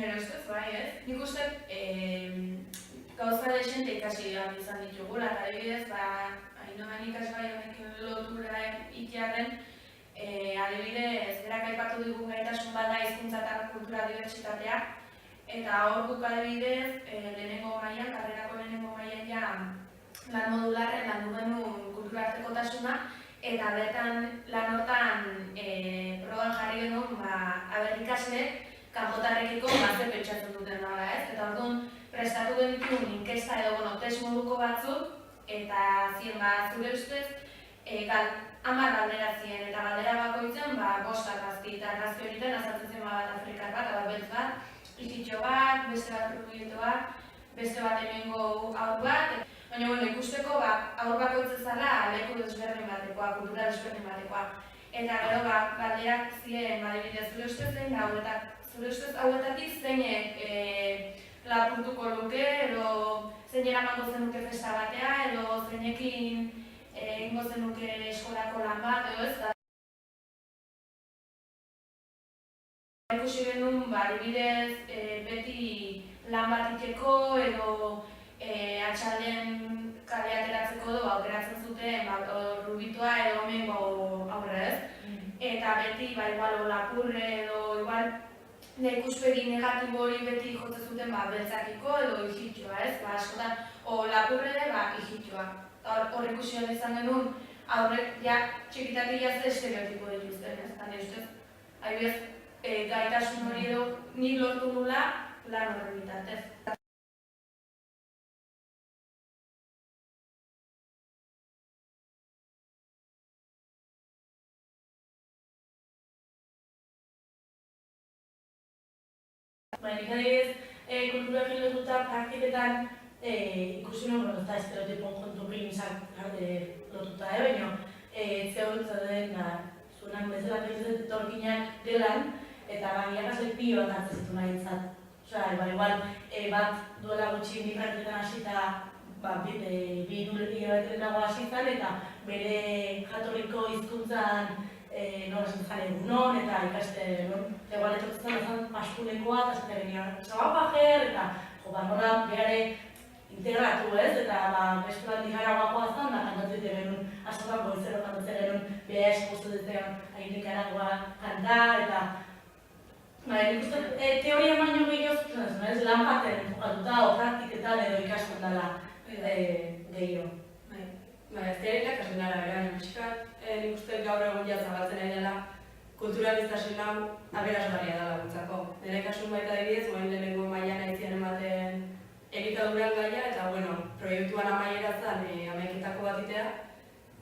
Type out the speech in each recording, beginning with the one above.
Nire ustez, bai, ez? Nik uste gauza desente ikasi izan ditugula, eta adibidez, Ainhoan ikasgai honekin lotura itearen, adibidez, berak aipatu digun gaitasun bada hizkuntza eta kultura dibertsitatea, eta hor guk adibidez, lehenengo mailan, karrerako lehenengo mailan ja lan modularren landu genuen kultura artekotasuna, eta bertan lan hortan proban jarri genuen ikasleek kanpotarrekiko ze pentsatzen duten nola, ez? Eta orduan prestatu genituen inkesta edo test moduko batzuk, eta zien zure ustez 10 galdera ziren, eta galdera bakoitzen 5 argazki, eta argazki horietan azaltzen zen bat afrikar bat, bat beltz bat, ikitxo bat, beste bat rubieto bat, beste bat hemengo haur bat, baina ikusteko haur bakoitzen zala leku desberdin batekoa, kultura desberdin batekoa. Eta gero galderak ziren, adibidez, zure ustez zein zure ustez hauetatik zeinek lapurtuko luke, edo zein eramango zenuke festa batea, edo zeinekin egingo zenuke eskolako lan bat, edo ez da. Ikusi genuen, adibidez, beti lan bat iteko, edo atxalden kale ateratzeko edo aukeratzen zuten rubitoa edo omengo aurrez. Eta beti, igual, lapurre edo, igual, ikuspegi negatibo hori beti jotzen zuten beltzakiko edo ijitxoa, ez? Askotan, lapurre ere, ijitxoa. Hor ikusi hori izan genuen, aurrek, txikitatik jazte estereotipo dituzten, ez? Eta nire ustez, adibidez, gaitasun hori edo nik lortu nula lan horren bitartez. Nik adibidez, kulturarekin lotuta praktiketan ikusi nuen, ez da estereotipon kontukin lotuta, baina zehorutza den, zuenak bezala pizet etorkinak delan, eta irakasle pilo bat hartzen zitu nahi izan. Igual, bat duela gutxi nik praktiketan hasita bi hilabeteren dago hasitan, eta bere jatorriko hizkuntzan nola esan zaren non, eta ikaste, egual etortzen ezan paskunekoa, eta zaten genian txabapajer, eta nola behare integratu ez, eta beste bat digara guakoa zan, da kantatzen genuen, askotan goizero kantatzen genuen, beha eskustu duten Nikaragoa kanta, eta nik uste teoria baino gehiago lan baten jokatuta, o praktiketan edo ikasten dela gehiago. Ez dira irakaslen arabera, pixkat, nik uste gaur egun zabaltzen ari dela kulturaliztasun hau aberasgarria dela gutzako. Nire kasun baita adibidez, guain lehenengo mailan aitzian ematen elikaduran gaia, eta proiektuan amaiera zen amaiketako bat itea,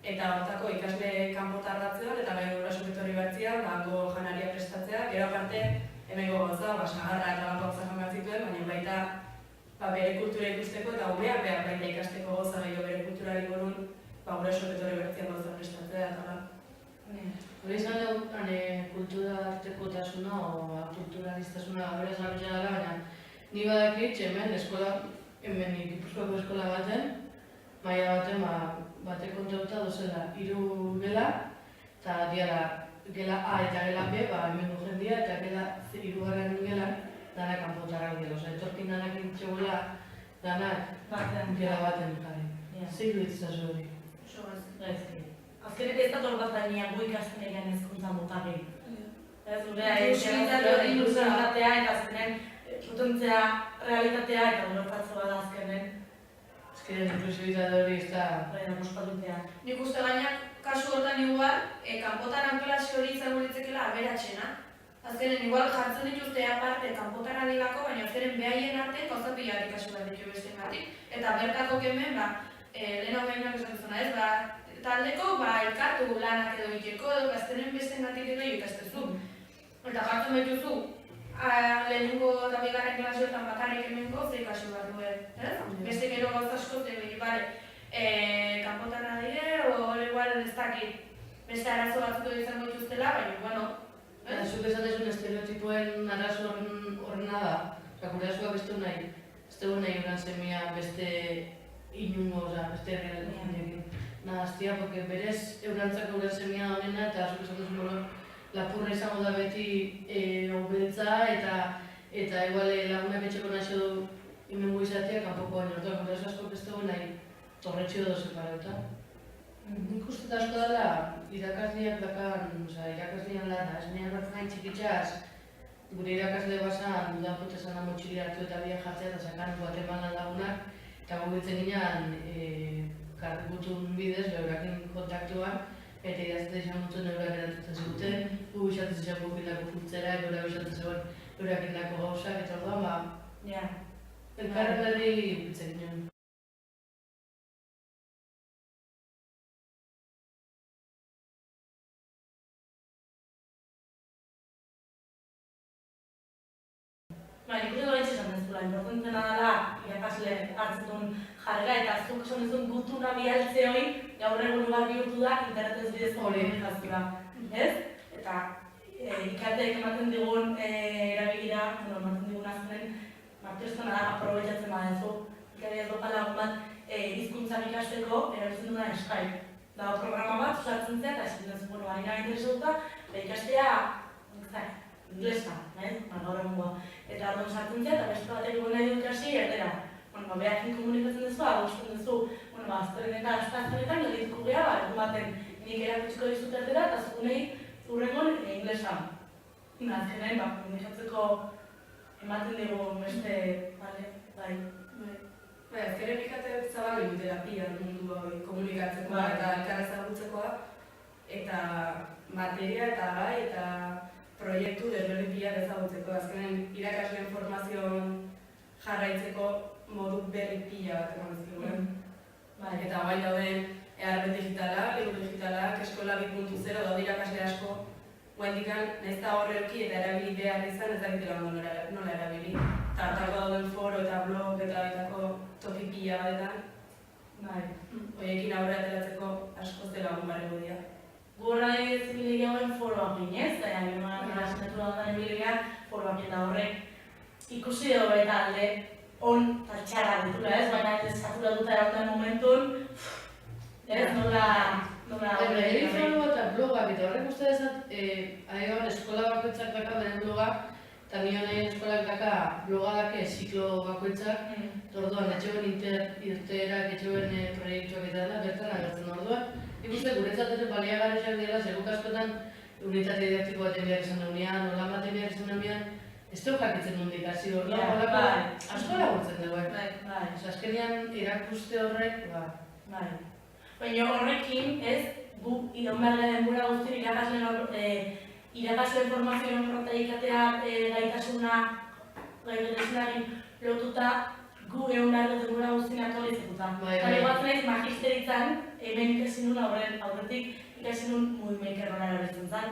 eta hortako ikasle kanpotarratzean eta bai gurasoak etorri batzian, hango janaria prestatzea, gero aparte hemengo gauza, sagarra eta banko gauza jan behar zituen, baina baita bere kultura ikusteko eta umeak behar baita ikasteko gauza gehiago bere kulturari burun gurasoak etorri batzian gauza prestatzea eta hori izan dugu kultura artekotasuna o kulturalistasuna aberasgarria dela, baina ni badakit hemen eskola, hemen Gipuzkoako eskola baten, maila baten batek kontauta dozela 3 gela, eta diala gela A eta gela B, hemen du jendia, eta gela 3. gelan danak kanpotarrak dira. Etorkin danak intxegula danak gela baten jari. Zer duitzazu hori? Azkenek ez da torbatania gu ikasten egan hezkuntza motari. Ilusionatea eta azkenen utontzea realitatea eta lortatzea da azkenen. Azkenen inklusibitate hori ez da... Nik uste gaina, kasu hortan igual, kanpotan anklazio hori izango ditzekeela aberatsena. Azkenen igual jartzen dituzte aparte kanpotan adilako, baina azkenen behaien arte gauza pila bat ikasu bat ditu beste gatik. Eta bertako kemen, lehena behinak esan duzuna ez, taldeko elkartu lanak edo iteko edo gaztenen besten gatik edo ikastezu. Eta jartzen behituzu, lehenengo eta bigarren klasioetan bakarrik hemengo ze ikasi bat duen. Beste gero gauza asko kanpotarra dire, o igual ez dakit beste arazo batzuk izango dituztela, baina, Zuk esatezun estereotipoen arazo horrena da, gurasoak beste nahi, ez dugu nahi uran semia beste inungo, beste errealekin. Nahaztia, porque berez eurantzako uran semia honena eta zuk esatezun lapurra izango da beti obeltza eta eta igual lagunak etxeko naixo du imengo izatea, kanpoko baino, orduan, gure asko ez dugu nahi torretxio edo separauta. Nik uste asko dela, irakasleak dakan, irakaslean lana, esnean bat gain txikitxaz, gure irakasle basan, dudan jote zan motxili hartu eta bian jartzea eta sakan Guatemalan lagunak, eta gogitzen ginen kargutun bidez, beurakin kontaktuan, eta idazte izan mutu neurak erantzuten ziguten, gu bisatzen zen gukindako funtzera, gure bisatzen zegoen eurakindako gauzak, eta orduan, elkarren berri bitzen ginen. Nik uste doaitz esan dezula, importantena dela irakasle hartzen duen jarrera eta zuk esan dezun gutuna bialtze hori gaur egun lugar bihurtu da internetez bidezko komunikazioa. Ez? Eta ikarteek ematen digun erabilira, ematen digun azkenen, martioestana da aprobetxatzen badezu. Ikari ez doka lagun bat hizkuntzak ikasteko erabiltzen duna Skype. Dago programa bat, sartzen zen, eta esan dezu, harina interesatuta, ikastea, inglesa, gaur egungoa. Eta orduan sartzen zen, eta beste batek egon nahi dut ikasi erdera. Behakin komunikatzen duzu, adosten duzu, azterrenetan, azterrenetan, egituko geha, egun baten nik erakutsiko dizut erdera, eta zugunei zurrengon inglesa. Azkenen, komunikatzeko ematen dugu beste, bai. Azkenen ikatek zabaldu terapia mundu komunikatzekoa eta elkarra ezagutzekoa, eta materia eta gai eta proiektu desberdin pilak ezagutzeko. Azkenen irakasleen formazioan jarraitzeko modu berri pila bat eman zizkigun. Eta guai dauden eharpen digitala, liburu digitalak, eskola 2.0 daude irakasle asko, guaindikan nahiz eta horrelki eta erabili behar izan ez dakitela nola erabili. Eta hartako dauden foro eta blog eta baitako toki pila batetan, horiekin aurre ateratzeko askoz dela egun barrego dira. Gora ez bilegia horren foroak ginez, eta asignatura dut bilegia foroak eta horrek ikusi dugu eta alde on eta txarra ditula ez, baina ez saturatuta erauten momentun, ez nola... Eri foro eta blogak eta horrek uste dezat, eskola bakoitzak daka bere blogak, eta nioen eskolak daka bloga dake ziklo bakoitzak, orduan etxeuen irteerak, etxeuen proiektuak eta dela, bertan agertzen orduan. Nik uste guretzat ere baliagarriak dela, seguk askotan unitate didaktiko baten behar izan dugunean, nolan baten behar izan dugunean, ez dugu jakitzen nondik hasi orduan, holako asko laguntzen dugu. Azkenean irakuste horrek, Baina horrekin ez, gu iron behar denbora guztien irakasleen formazioen frontaikatea gaitasuna gaitasunari lotuta gu egun behar denbora guztien aktualizatuta. Eta egoatzen ez magisteritzan, hemen ikasi nuen aurretik ikasi nuen Moviemaker hona erabiltzen zen.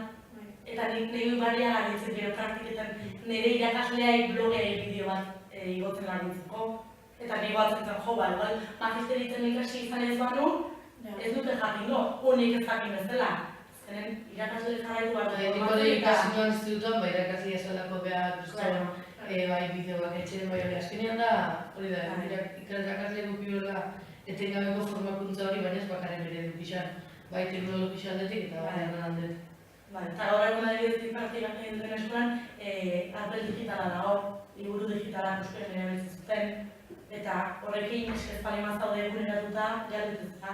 Eta nire barria garitzen gero praktiketan nire irakasleai blogei bideo bat igotzen laguntzeko. Eta nire batzen zen igual magisteritzen ikasi izan ez banu, ez dute jakingo, honik ez jakin ez dela. Azkenen irakasle jarraitu bat Niko de ikasi nuen institutuan, irakasle esalako behar, bai bideoak etxeren bai hori azkenean da, hori da, irakasle gukiola etengabeko formakuntza hori, baina ez bakaren ere dukixan, bai teknologixan aldetik eta bai erran aldetik. Eta gaur egun adibidez praktikak egin duen eskolan, Apple digitala dago, liburu digitala euskaren erabiltzen zuten, eta horrekin ez palimaz daude eguneratuta jarrituzta.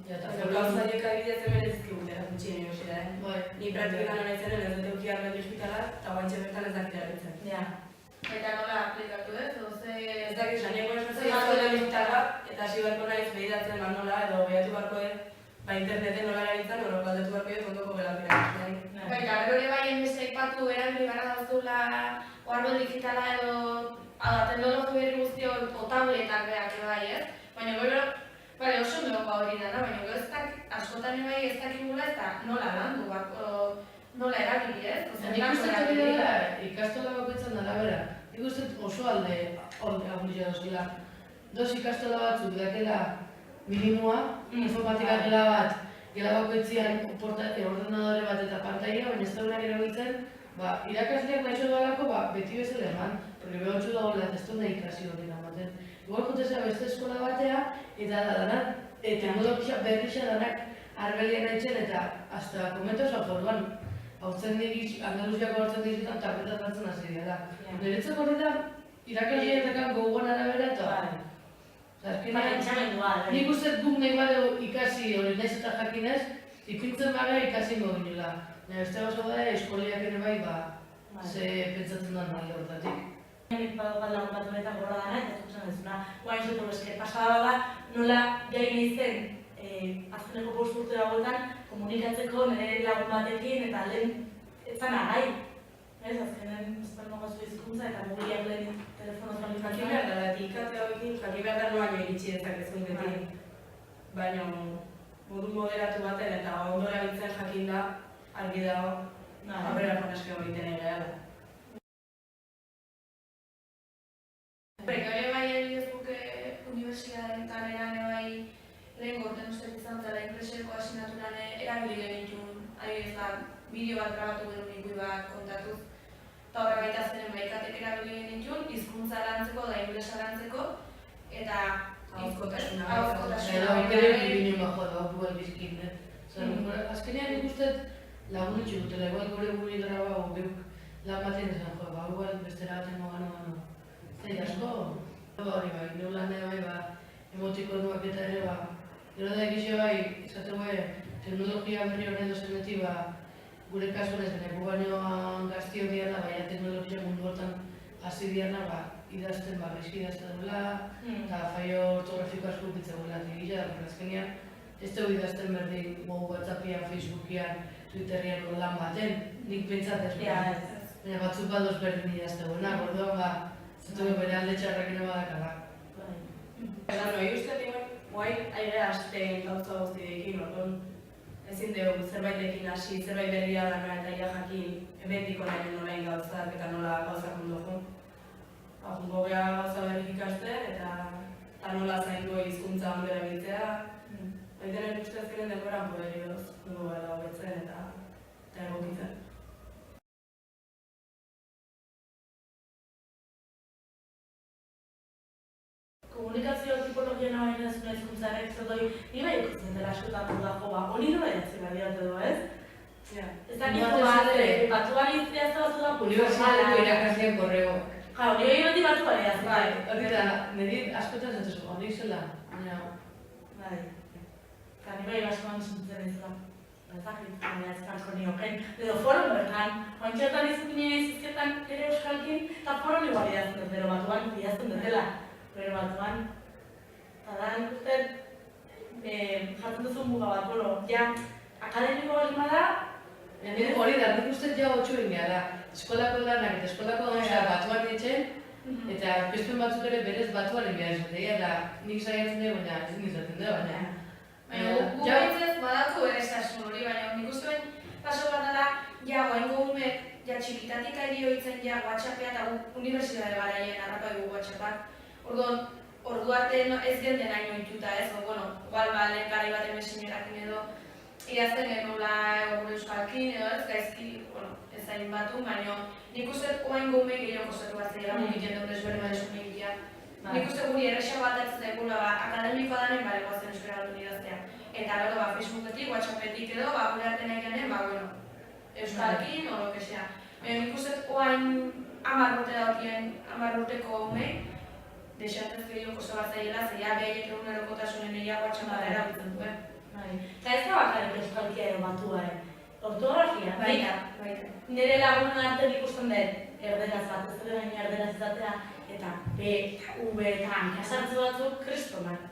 Gauzaiek adibidez hemen ez dizkigut erakutxien egosera, Ni praktikan hona izanen ez dut euki Apple digitala, eta guantxe bertan ez dakit erabiltzen. Eta nola aplikatu ez? Ez dakit, zaneko esmazio digitala, eta hasi beharko naiz behidatzen nola, edo behatu beharko interneten nola erabiltzen, edo galdetu beharko dut ondoko gelapira. Baina, hori bai enbeste aipatu erabili gara dauzula Apple digitala edo teknologi berri guztio o tabletak behar bai ez? Baina gero, oso ondoko hori da, baina gero askotan bai ez dakigula eta nola landu, nola erabili ez? Nik uste hori dela ikastola bakoitzan dela bera. Nik uste oso alde agulia dozula. Dos ikastola batzuk dakela minimoa, informatika gela bat, gela bakoitzian ordenadore bat eta pantaila, baina ez daunak erabiltzen, irakasleak nahi dalako beti bezala eman, porque behotxu dagoela ez du nahi ikasi hori ematen. Igual kontezea beste eskola batea, eta danak, teknologia berrixa danak arbelian etxen eta hasta komentoz orduan hautzen dik, Andaluziako hartzen dizutan, tapetat batzen hasi dira. Niretzako horretan, irakasleetan gogoan arabera eta... Nik uste guk nahi badeu ikasi hori naiz eta jakinez, ipintzen baga ikasi goginela. Beste oso da, eskoliak ere bai, ze pentsatzen duen alde horretatik. Nik bat lagun bat honetan gorra dana, eta zuzen ezuna, guain zutu esker pasada da, nola gai nahizen azkeneko 5 urte dagoetan komunikatzeko nire lagun batekin eta lehen etzan agai. Ez, azkenen espainogazu hizkuntza eta mugiak lehen telefonoz Jakin behar da, ikate hauekin, jakin behar da noaino iritsi dezakezun beti. Baina modu moderatu baten eta ondora bitzen jakin da, argi dago, aurrera jonaske horiten egeala. Ere bai, adibidez guke unibertsitateetan eran bai lehen gorten uste izan zela ingleseko asignaturan erabili genituen, adibidez bideo bat grabatu genuen ikui bat kontatuz. Eta horra baita zenen baikatek erabili genituen, hizkuntza lantzeko da inglesa lantzeko, eta ahozkotasuna. Eta ere bideo bajoa da, hau bizkin. Azkenean nik uste lagunitxu dutela, igual gure guri graba lan baten esan jo, igual bestera baten gano. Zei asko, hori bai, neu lan bai, emotiko duak eta ere gero da egizio bai, izateko teknologia berri horren dozeneti gure kasuan ez denek, baino gaztio diana, baina teknologia mundu hortan hasi diana, idazten, gaizki idazten duela, eta faio ortografiko asko ukitzen duela tigila, azkenean, ez dugu idazten berdin WhatsAppian, Facebookian, Twitterian lan baten, nik pentsat ez baina batzuk badoz berdin idazten duena, orduan zutu bere alde txarrakena badakala. Nahi uste duen, guain aire hasten gauza guztiekin, orduan ezin dugu zerbaitekin hasi, zerbait berria dana eta ia jakin betiko nahi nolain gauzak eta nola gauzak ondo jun. Jungo geha gauza berrik ikasten eta nola zaindu hizkuntza ondo erabiltzea. Baiten ustez azkenen denboran poderioz jungo gara hobetzen eta egokitzen. Komunikazio tipologia nabaina zuna hizkuntzarek zer doi, ni bai ikusten dela askotan du da jo, hori nola jatzen badiatu edo, ez? Ez da niko batu balitzea ez da batzu da Unibertsitateko irakasleen korrego. Ja, hori hori beti batu balitzea. Hori da, niri askotan zatezu, hori zela. Bai. Eta ni bai baskoan zuntzen ez da. Ezakit, baina ez kanko nioken. Edo foron bertan, oantxertan izizketan ere euskalkin, eta foron igual idazten dut, ero batuan idazten dutela. Pero batuan, eta da ikusten, jartzen duzu muga bat, ja, akademiko bali da, hori da, nik uste ja 8 ingea da. Eskolako lanak eta eskolako gauzak batuan ditzen, eta piztuen batzuk ere berez batuan ingea esatea, eta nik saiatzen dugu, baina ezin izaten dugu, baina gubitzez badatu bereztasun hori, baina nik uste paso bat dela, ja, guaingo umek, ja, txikitatik ari hoitzen, ja, WhatsAppea eta unibertsitate garaien harrapaigu WhatsAppak. Ordu arte ez genden hain oituta ez, igual lehen garai baten mesinerakin edo idazten genula gure euskalkin edo ez gaizki, ez hain batu, baina nik uste oain gaumek gehiago kostatu bat zela mugiten dut ezberdin esun egitea. Nik uste guri erresa bat atzen egula akademikoa danen bare guazen euskara dut idaztea. Eta gero Facebooketik, WhatsAppetik edo gure arte nahi genen, euskalkin o lo que sea. Nik uste oain 10 urte daukien, 10 urteko gaumek, desatez gehiago kosta bat zaiela, zeia behiek egun erokotasunen egia guatxan bat erabiltzen duen. Eta ez da bakarrik euskalkia edo batua, ortografia. Baita. Nire lagunen artean ikusten dut, erderaz bat, ez dut gaina erderaz izatea, eta B, U, B, eta hankasartze batzuk kristonak.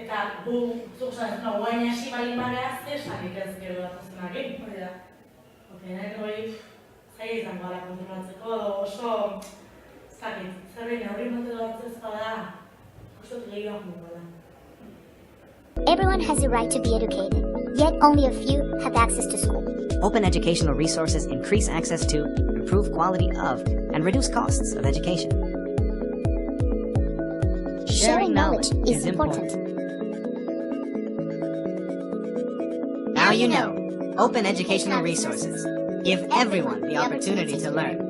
Eta gu, zuk zanez, guain hasi balin bagea, zesanik ez gero datuzen egin. Hori da. Nire hori, zaila izango ala kontrolatzeko, oso... Zerbait, hori motu batzuz bada, kustot gehiago mungo da. Everyone has the right to be educated, yet only a few have access to school. Open educational resources increase access to, improve quality of, and reduce costs of education. Sharing knowledge is important. Now you know. Open educational resources give everyone the opportunity to learn.